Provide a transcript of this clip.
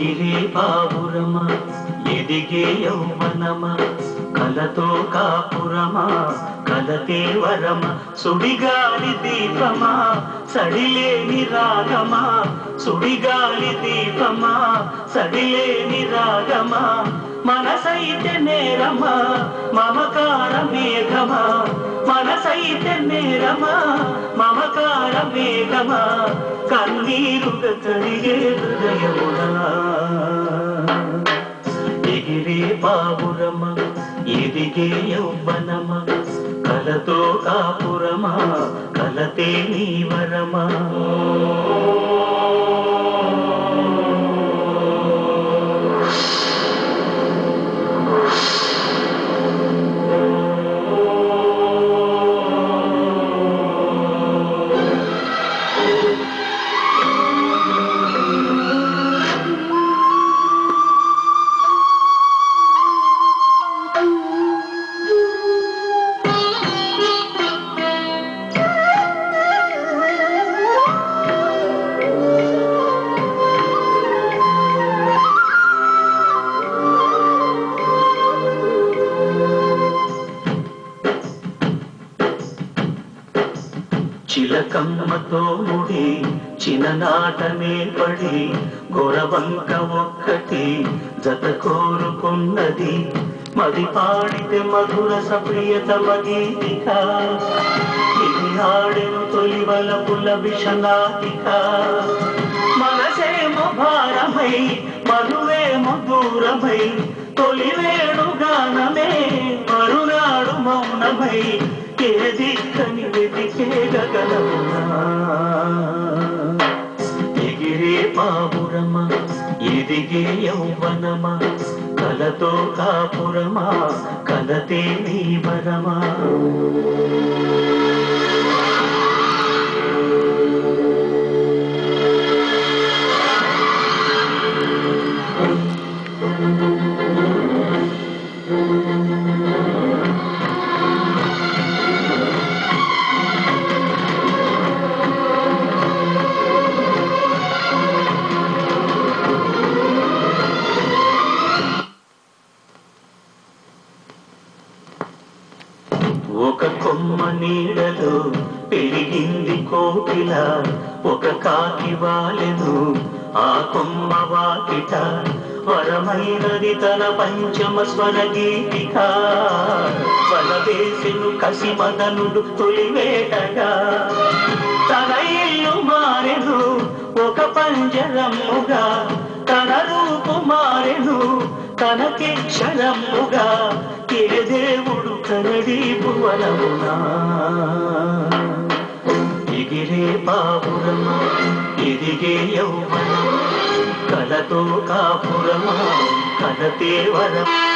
ఎగిరే బావురమా ఎదిగే యౌవనమా కలతో కాపురమా కలతే వరమా సుడిగాలి దీపమా సడిలేని రాగమా సుడిగాలి దీపమా సడిలేని రాగమా మనసైతే నేరమా మమకార మేఘమా మనసైతే నేరమా మమకార మేఘమా కన్నీరుగా కడిగే హృదయమునా ఎగిరే బావురమా ఎదిగే యౌవనమా కలతో కాపురమా కలతే నీ వరమా చిలకమ్మతో ముడి చిన్ననాటనే పడి గొరవంక ఒక్కటి జత కోరుకున్నది మది పాడితే మధుర సప్రియతమ గీతిక ఇది ఆడెను తొలి వలపుల విషనాటిక మనసేమో భారమై మధువేమో దూరమై తొలి వేణుగానమే మరునాడు మౌనమై దిక్కని వెతికే గగనమునా ఎగిరే బావురమా ఎదిగే యౌవనమా కలతో కాపురమా కలతే నీ వరమా ఒక కొమ్మ నీడలో పెరిగింది కోకిల ఒక కాకి వాలెను ఆ కొమ్మ వాకిట వరమైనది తన పంచమ స్వర గీతిక వలవేసెను కసి మదనుడు తొలివేటగా తన ఇల్లు మారెను ఒక పంజరముగా తన రూపు మారెను తనకి క్షరముగా ఏ దేవుడు కనడి భువనమునా ఎగిరే బావురమా ఎదిగే యౌవనమా కలతో కాపురమా కలతే వరమా